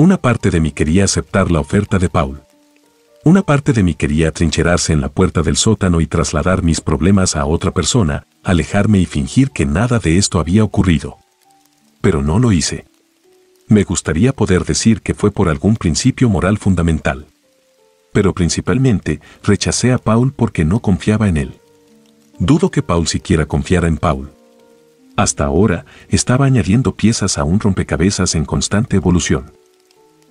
Una parte de mí quería aceptar la oferta de Paul. Una parte de mí quería atrincherarse en la puerta del sótano y trasladar mis problemas a otra persona, alejarme y fingir que nada de esto había ocurrido. Pero no lo hice. Me gustaría poder decir que fue por algún principio moral fundamental. Pero principalmente, rechacé a Paul porque no confiaba en él. Dudo que Paul siquiera confiara en Paul. Hasta ahora, estaba añadiendo piezas a un rompecabezas en constante evolución.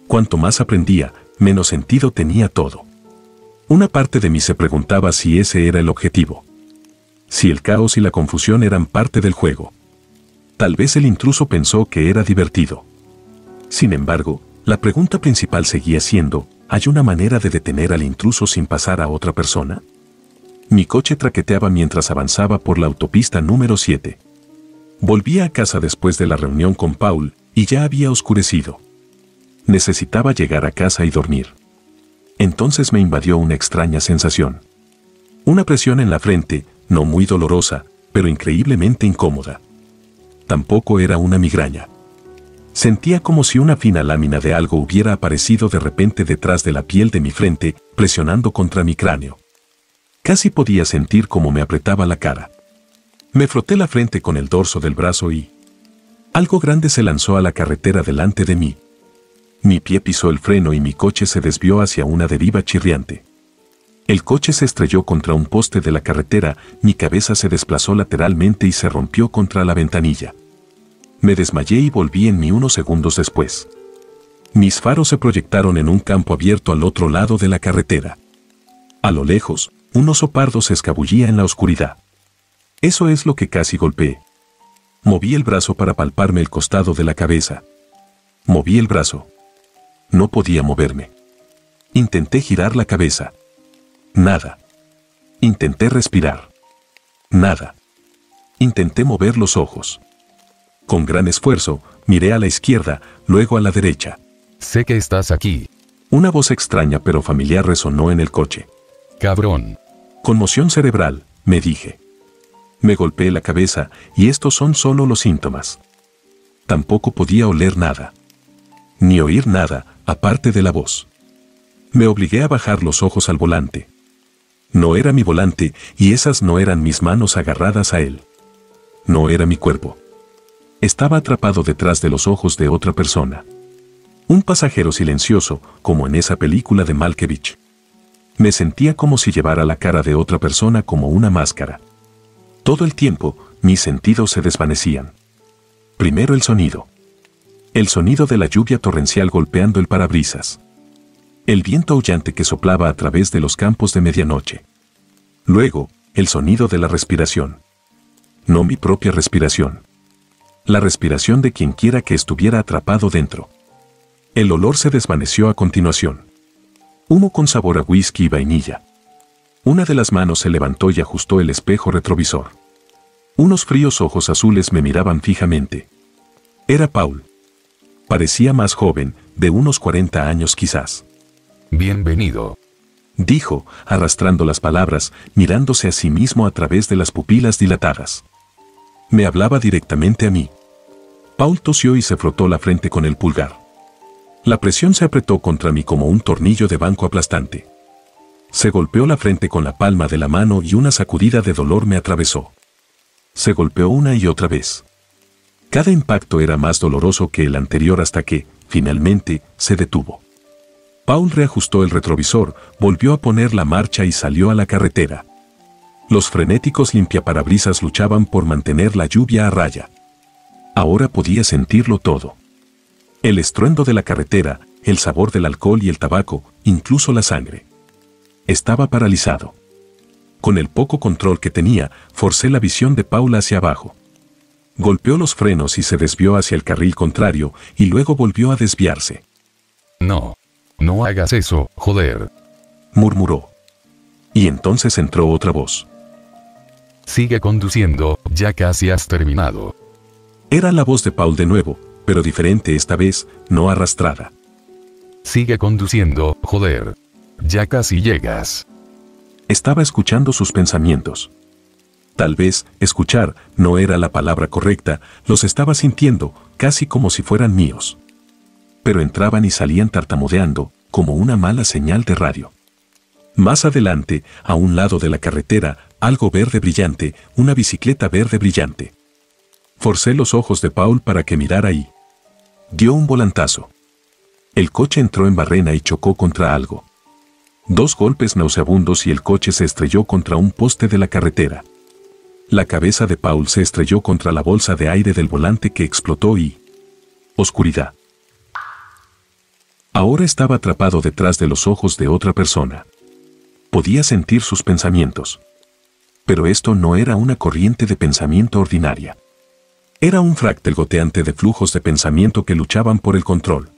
Cuanto más aprendía, menos sentido tenía todo. Una parte de mí se preguntaba si ese era el objetivo. Si el caos y la confusión eran parte del juego. Tal vez el intruso pensó que era divertido. Sin embargo, la pregunta principal seguía siendo, ¿hay una manera de detener al intruso sin pasar a otra persona? Mi coche traqueteaba mientras avanzaba por la autopista número 7. Volvía a casa después de la reunión con Paul, y ya había oscurecido. Necesitaba llegar a casa y dormir. Entonces me invadió una extraña sensación. Una presión en la frente, no muy dolorosa, pero increíblemente incómoda. Tampoco era una migraña. Sentía como si una fina lámina de algo hubiera aparecido de repente detrás de la piel de mi frente, presionando contra mi cráneo. Casi podía sentir cómo me apretaba la cara. Me froté la frente con el dorso del brazo y... algo grande se lanzó a la carretera delante de mí. Mi pie pisó el freno y mi coche se desvió hacia una deriva chirriante. El coche se estrelló contra un poste de la carretera, mi cabeza se desplazó lateralmente y se rompió contra la ventanilla. Me desmayé y volví en mí unos segundos después. Mis faros se proyectaron en un campo abierto al otro lado de la carretera. A lo lejos, un oso pardo se escabullía en la oscuridad. Eso es lo que casi golpeé. Moví el brazo para palparme el costado de la cabeza. Moví el brazo. No podía moverme. Intenté girar la cabeza. Nada. Intenté respirar. Nada. Intenté mover los ojos. Con gran esfuerzo, miré a la izquierda, luego a la derecha. Sé que estás aquí. Una voz extraña pero familiar resonó en el coche. Cabrón. Conmoción cerebral, me dije. Me golpeé la cabeza, y estos son solo los síntomas. Tampoco podía oler nada. Ni oír nada, aparte de la voz. Me obligué a bajar los ojos al volante. No era mi volante, y esas no eran mis manos agarradas a él. No era mi cuerpo. Estaba atrapado detrás de los ojos de otra persona. Un pasajero silencioso, como en esa película de Malkovich. Me sentía como si llevara la cara de otra persona como una máscara. Todo el tiempo, mis sentidos se desvanecían. Primero el sonido. El sonido de la lluvia torrencial golpeando el parabrisas. El viento aullante que soplaba a través de los campos de medianoche. Luego, el sonido de la respiración. No mi propia respiración. La respiración de quien quiera que estuviera atrapado dentro. El olor se desvaneció a continuación. Humo con sabor a whisky y vainilla. Una de las manos se levantó y ajustó el espejo retrovisor. Unos fríos ojos azules me miraban fijamente. Era Paul. Parecía más joven, de unos 40 años quizás. Bienvenido. Dijo, arrastrando las palabras, mirándose a sí mismo a través de las pupilas dilatadas. Me hablaba directamente a mí. Paul tosió y se frotó la frente con el pulgar. La presión se apretó contra mí como un tornillo de banco aplastante. Se golpeó la frente con la palma de la mano y una sacudida de dolor me atravesó. Se golpeó una y otra vez. Cada impacto era más doloroso que el anterior hasta que, finalmente, se detuvo. Paul reajustó el retrovisor, volvió a poner la marcha y salió a la carretera. Los frenéticos limpiaparabrisas luchaban por mantener la lluvia a raya. Ahora podía sentirlo todo. El estruendo de la carretera, el sabor del alcohol y el tabaco, incluso la sangre. Estaba paralizado. Con el poco control que tenía, forcé la visión de Paul hacia abajo. Golpeó los frenos y se desvió hacia el carril contrario, y luego volvió a desviarse. No. No hagas eso, joder. Murmuró. Y entonces entró otra voz. Sigue conduciendo, ya casi has terminado. Era la voz de Paul de nuevo, pero diferente esta vez, no arrastrada. Sigue conduciendo, joder. Ya casi llegas. Estaba escuchando sus pensamientos. Tal vez, escuchar, no era la palabra correcta, los estaba sintiendo, casi como si fueran míos. pero entraban y salían tartamudeando, como una mala señal de radio. Más adelante, a un lado de la carretera, algo verde brillante, una bicicleta verde brillante. Forcé los ojos de Paul para que mirara ahí. Dio un volantazo. El coche entró en barrena y chocó contra algo. 2 golpes nauseabundos y el coche se estrelló contra un poste de la carretera. La cabeza de Paul se estrelló contra la bolsa de aire del volante que explotó y... oscuridad. Ahora estaba atrapado detrás de los ojos de otra persona. Podía sentir sus pensamientos. Pero esto no era una corriente de pensamiento ordinaria. Era un fráctal goteante de flujos de pensamiento que luchaban por el control.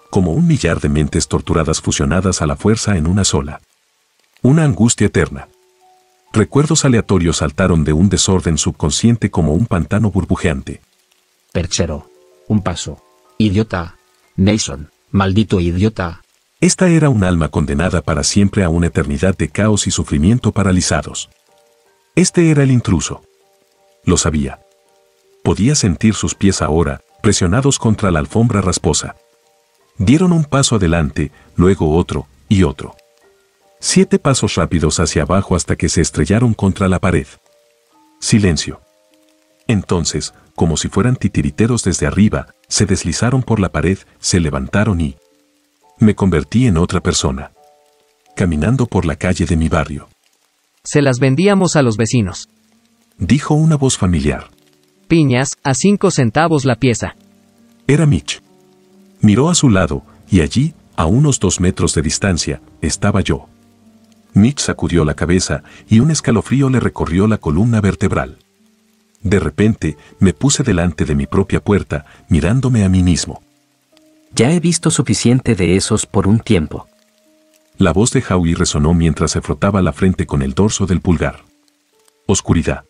Como un millar de mentes torturadas fusionadas a la fuerza en una sola. Una angustia eterna. Recuerdos aleatorios saltaron de un desorden subconsciente como un pantano burbujeante. Perchero. Un paso. Idiota. Nason. Maldito idiota. Esta era un alma condenada para siempre a una eternidad de caos y sufrimiento paralizados. Este era el intruso. Lo sabía. Podía sentir sus pies ahora, presionados contra la alfombra rasposa. Dieron un paso adelante, luego otro, y otro. 7 pasos rápidos hacia abajo hasta que se estrellaron contra la pared. Silencio. Entonces, como si fueran titiriteros desde arriba, se deslizaron por la pared, se levantaron y... me convertí en otra persona. Caminando por la calle de mi barrio. Se las vendíamos a los vecinos. Dijo una voz familiar. Piñas, a 5 centavos la pieza. Era Mitch. Miró a su lado, y allí, a unos 2 metros de distancia, estaba yo. Mitch sacudió la cabeza, y un escalofrío le recorrió la columna vertebral. De repente, me puse delante de mi propia puerta, mirándome a mí mismo. Ya he visto suficiente de esos por un tiempo. La voz de Howie resonó mientras se frotaba la frente con el dorso del pulgar. Oscuridad.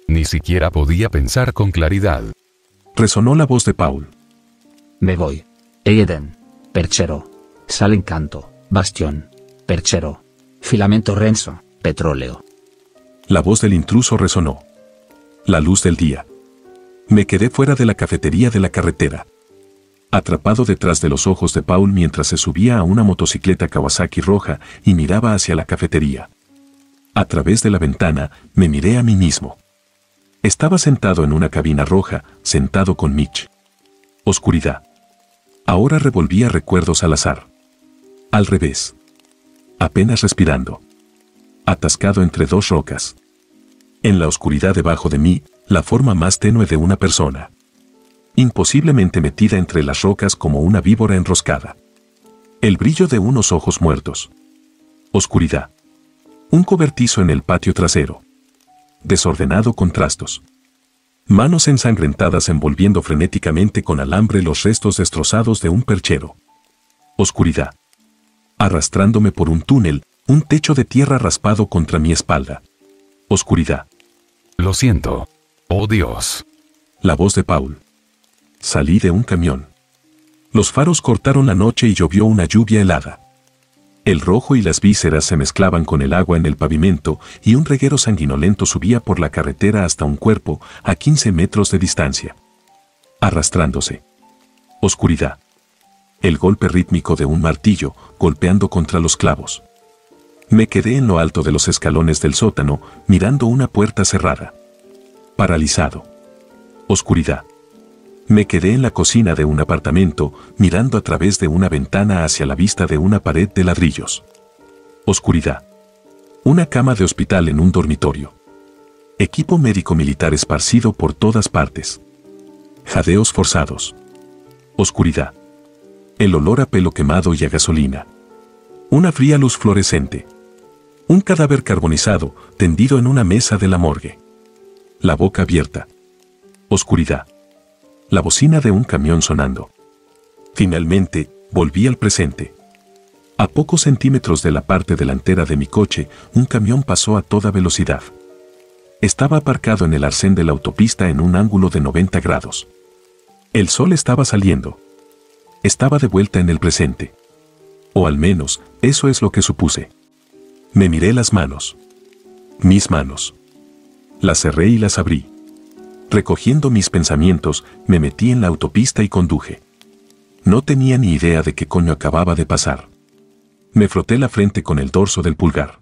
Ni siquiera podía pensar con claridad. Resonó la voz de Paul. Me voy. Eden. Perchero. Sal Encanto. Bastión. Perchero. Filamento Renzo. Petróleo. La voz del intruso resonó. La luz del día. Me quedé fuera de la cafetería de la carretera. Atrapado detrás de los ojos de Paul mientras se subía a una motocicleta Kawasaki roja y miraba hacia la cafetería. A través de la ventana, me miré a mí mismo. Estaba sentado en una cabina roja, sentado con Mitch. Oscuridad. Ahora revolvía recuerdos al azar. Al revés. Apenas respirando. Atascado entre 2 rocas. En la oscuridad debajo de mí, la forma más tenue de una persona. Imposiblemente metida entre las rocas como una víbora enroscada. El brillo de unos ojos muertos. Oscuridad. Un cobertizo en el patio trasero. Desordenado con trastos. Manos ensangrentadas envolviendo frenéticamente con alambre los restos destrozados de un perchero. Oscuridad. Arrastrándome por un túnel, un techo de tierra raspado contra mi espalda. Oscuridad. Lo siento. Oh Dios. La voz de Paul. Salí de un camión. Los faros cortaron la noche y llovió una lluvia helada. El rojo y las vísceras se mezclaban con el agua en el pavimento y un reguero sanguinolento subía por la carretera hasta un cuerpo a 15 metros de distancia. Arrastrándose. Oscuridad. El golpe rítmico de un martillo golpeando contra los clavos. Me quedé en lo alto de los escalones del sótano mirando una puerta cerrada. Paralizado. Oscuridad. Me quedé en la cocina de un apartamento, mirando a través de una ventana hacia la vista de una pared de ladrillos. Oscuridad. Una cama de hospital en un dormitorio. Equipo médico militar esparcido por todas partes. Jadeos forzados. Oscuridad. El olor a pelo quemado y a gasolina. Una fría luz fluorescente. Un cadáver carbonizado, tendido en una mesa de la morgue. La boca abierta. Oscuridad. La bocina de un camión sonando. Finalmente, volví al presente. A pocos centímetros de la parte delantera de mi coche, un camión pasó a toda velocidad. Estaba aparcado en el arcén de la autopista en un ángulo de 90 grados. El sol estaba saliendo. Estaba de vuelta en el presente. O al menos, eso es lo que supuse. Me miré las manos. Mis manos. Las cerré y las abrí. Recogiendo mis pensamientos, me metí en la autopista y conduje. No tenía ni idea de qué coño acababa de pasar. Me froté la frente con el dorso del pulgar.